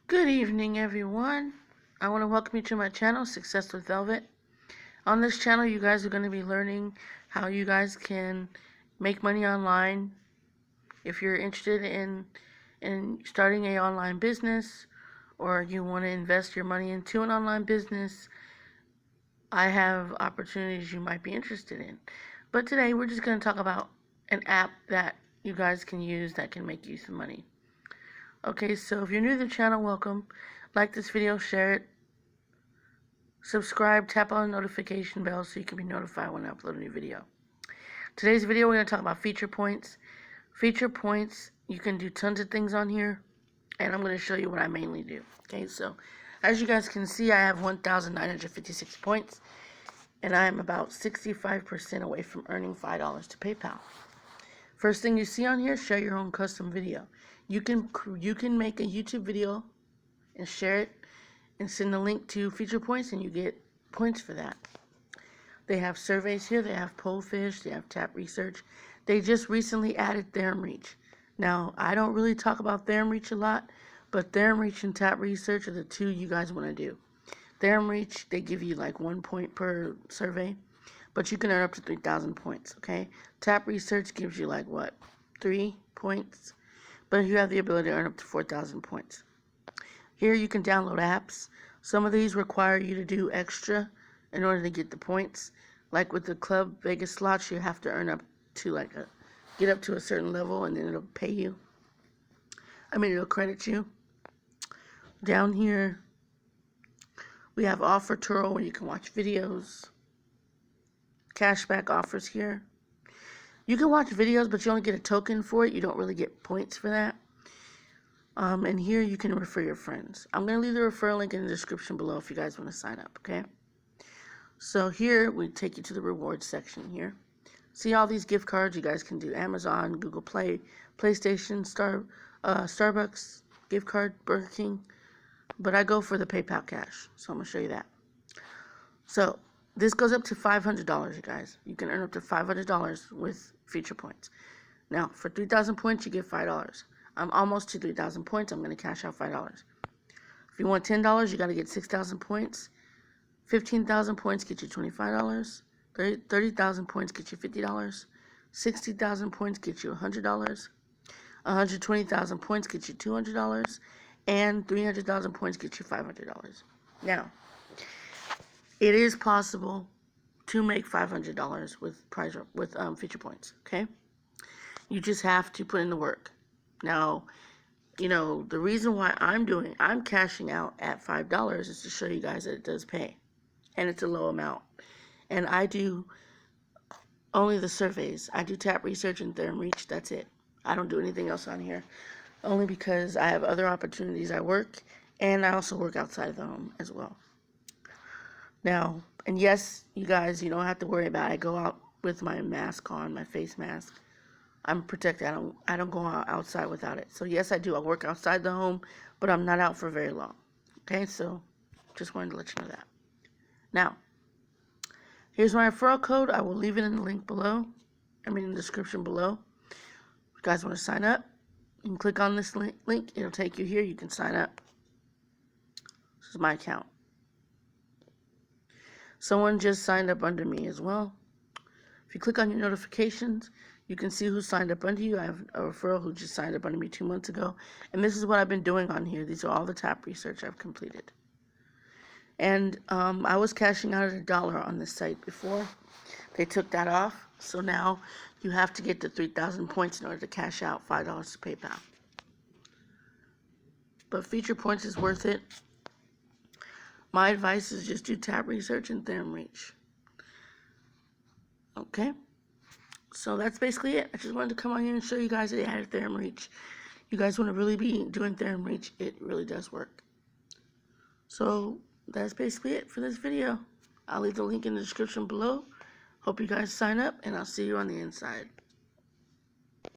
Good evening, everyone. I want to welcome you to my channel, Success with Velvet. On this channel, you guys are going to be learning how you guys can make money online. If you're interested in starting an online business, or you want to invest your money into an online business, I have opportunities you might be interested in. But today, we're just going to talk about an app that you guys can use that can make you some money. Okay, so if you're new to the channel, welcome. Like this video, share it, subscribe, tap on the notification bell so you can be notified when I upload a new video. Today's video, we're going to talk about FeaturePoints. FeaturePoints, you can do tons of things on here, and I'm going to show you what I mainly do. Okay, so as you guys can see, I have 1,956 points, and I am about 65% away from earning $5 to PayPal. First thing you see on here, share your own custom video. You can make a YouTube video and share it and send a link to FeaturePoints, and you get points for that. They have surveys here. They have Pollfish. They have Tap Research. They just recently added Theorem Reach. Now, I don't really talk about Theorem Reach a lot, but Theorem Reach and Tap Research are the two you guys want to do. Theorem Reach, they give you like 1 point per survey, but you can earn up to 3,000 points, okay? Tap Research gives you like, what, 3 points? But you have the ability to earn up to 4,000 points. Here you can download apps. Some of these require you to do extra in order to get the points. Like with the Club Vegas slots, you have to earn up to get up to a certain level, and then it'll pay you. It'll credit you. Down here, we have Offer Turo where you can watch videos. Cashback offers here. You can watch videos, but you only get a token for it. You don't really get points for that. And here you can refer your friends. I'm going to leave the referral link in the description below if you guys want to sign up, okay? So here, we take you to the rewards section here. See all these gift cards? You guys can do Amazon, Google Play, PlayStation, Starbucks, gift card, Burger King. But I go for the PayPal cash, so I'm going to show you that. So this goes up to $500, you guys. You can earn up to $500 with FeaturePoints. Now, for 3,000 points, you get $5. I'm almost to 3,000 points. I'm going to cash out $5. If you want $10, you got to get 6,000 points. 15,000 points get you $25. 30,000 points get you $50. 60,000 points get you $100. 120,000 points get you $200. And 300,000 points get you $500. Now, it is possible to make $500 with FeaturePoints, okay? You just have to put in the work. Now, the reason why I'm cashing out at $5 is to show you guys that it does pay. And it's a low amount. And I do only the surveys. I do Tap Research and Theorem Reach. That's it. I don't do anything else on here. Only because I have other opportunities. I work, and I also work outside of the home as well. Now, and yes, you guys, you don't have to worry about it. I go out with my mask on, my face mask. I'm protected. I don't go outside without it. So yes, I do. I work outside the home, but I'm not out for very long. Okay, so just wanted to let you know that. Now, here's my referral code. I will leave it in the link below. In the description below. If you guys want to sign up, you can click on this link. It'll take you here. You can sign up. This is my account. Someone just signed up under me as well. If you click on your notifications, you can see who signed up under you. I have a referral who just signed up under me 2 months ago. And this is what I've been doing on here. These are all the Tap Research I've completed. And I was cashing out at $1 on this site before. They took that off. So now you have to get to 3,000 points in order to cash out $5 to PayPal. But FeaturePoints is worth it. My advice is just do Tap Research and Theorem Reach. Okay? So that's basically it. I just wanted to come on here and show you guys that they added Theorem Reach. You guys want to really be doing Theorem Reach, it really does work. So that's basically it for this video. I'll leave the link in the description below. Hope you guys sign up, and I'll see you on the inside.